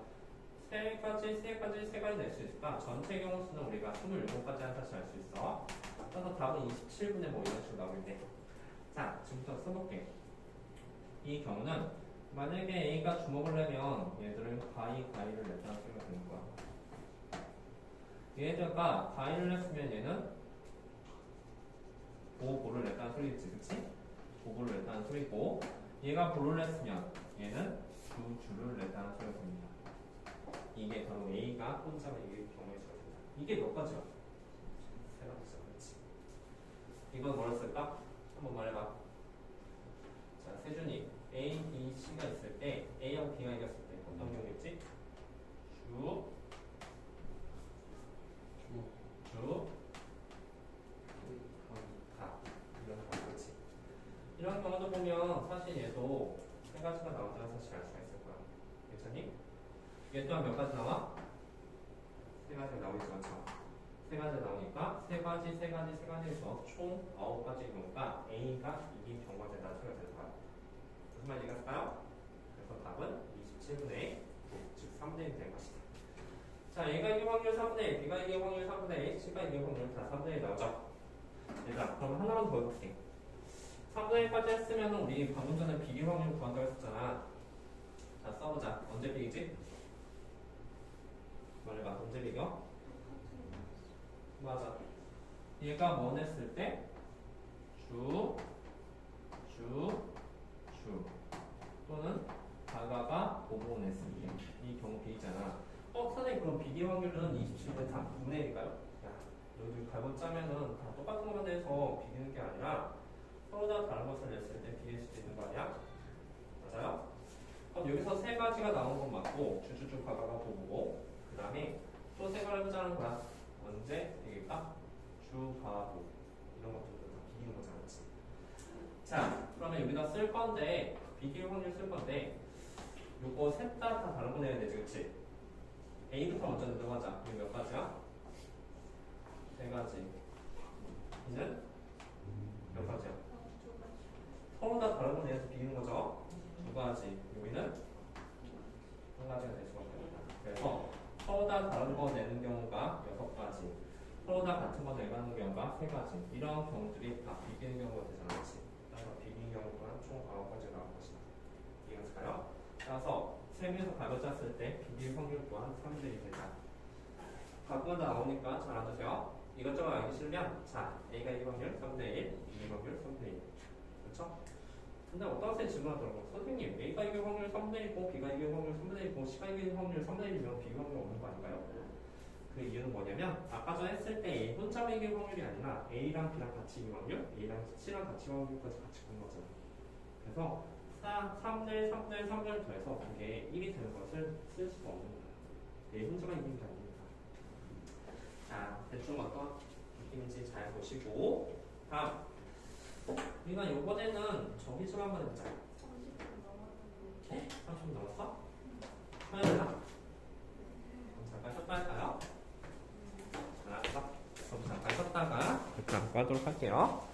세 가지 낼 수 있을까? 전체 경우 수는 우리가 27가지 한 사실 알 수 있어. 따라서 답은 27분의 뭐 이런 식으로 나오겠네. 자, 지금부터 써볼게. 이 경우는 만약에 A가 주먹을 내면 얘들은 가위를 냈다는 소리가 되는 거야. 얘들가 가위를 냈으면 얘는 보를 냈다는 소리겠지, 그치? 보를 냈다는 소리고, 얘가 볼을 냈으면 얘는 주를 냈다는 소리가 됩니다. 이게 바로 A가 혼자가 이길 경우의 수가 된다. 이게 몇 가지야? 세 가지죠, 그렇지? 이건 뭐라 쓸까? 한번 말해봐. 자, 세준이 A, B, C가 있을 때 A하고 B가 이겼을 때 어떤 경우겠지? 다 이런 경우, 그렇지? 이런 경우도 보면 사실 얘도 세 가지가 나온다는 사실 알 수가 있을 거야. 괜찮니? 얘 또한 몇 가지 나와? 세 가지가 나오겠죠, 그렇죠? 세 가지가 나오니까 세 가지에서 총 9가지의 경우가 A가 이긴 경우가 된다는 소리가 되는 거야. 무슨 말인지 이해갔을까요? 그래서 답은 27분의 9, 즉 3분의 1이 된 것이다. 자, A가 이긴 확률 3분의 1, B가 이긴 확률 3분의 1, C가 이긴 확률 다 3분의 1 나오죠? 얘들아, 그럼 하나만 더 해볼게. 3분의 1까지 했으면 우리 방금 전에 비길 확률 구한다고 했었잖아. 자, 써보자. 언제 비기지? 말해봐. 언제 비겨? 맞아. 얘가 뭐 냈을 때? 주 또는 다가가 보고 냈을 때. 이 경우 비기잖아. 선생님 그럼 비기 확률은 27대 3분의 1일까요? 야, 너희들 갈고 짜면은 다 똑같은 것만 내서 비기는 게 아니라 서로 다 다른 것을 냈을 때 비길 수도 있는 거 아니야? 맞아요? 그럼 여기서 세 가지가 나온 건 맞고 주주주 가가가 보고 그 다음에 또 세 가지를 짜는 거야. 언제 이길까? 주가보 이런 것들도 다 비기는 거잖아, 그렇지? 자, 그러면 여기다 쓸 건데 비길 확률 쓸 건데 요거 셋 다 다른 거 내야 되지, 그렇지? A부터 먼저 들어가자. 이게 몇 가지야? 세 가지. 이는 몇 가지야? 서로 다 다른 거 내서 비기는 거죠? 두 가지. 여기는 한 가지가 될 수밖에 없다. 그래서 서로 다 다른 거 내는 경우가 6가지, 서로 다 같은 거 내가는 경우가 3가지. 이런 경우들이 다 비기는 경우가 되지 않았지. 따라서 비기는 경우가 총 9가지 나올 것이다. 이해가실까요? 따라서 세면에서 값을 짰을 때 비길 확률 또한 3분의 1이 된다. 각마다 나오니까 잘 알아두세요. 이것저것 알기 싫으면 자, A가 이길 확률 3분의 1, B가 확률 3분의 1. 그렇죠? 근데 어떤 학생이 질문하더라고. 선생님, A가 이길 확률 3분의 1이고 B가 이길 확률 3분의 1이고 C가 이길 확률 3분의 1이면 B 확률 없는 거 아닌가요? 그 이유는 뭐냐면 아까 전에 했을 때 A 혼자만 이길 확률이 아니라 A랑 B랑 같이 이길 확률, A랑 C랑 같이 이길 확률까지 같이 본 거잖아. 그래서 3대 3대 3을 더해서 그게 1이 되는 것을 쓸 수가 없는 거야. A 혼자만 이기는 게 아니니까. 자, 대충 어떤 느낌인지 잘 보시고 다음 우리가 요번에는 저기 좀 한번 해보자. 30분 넘었는데. 30분 넘었어? 해야 되나? 그럼 잠깐 쉬었다 할까요? 알았어. 그럼 잠깐 쉬었다가 잠깐 하도록 할게요.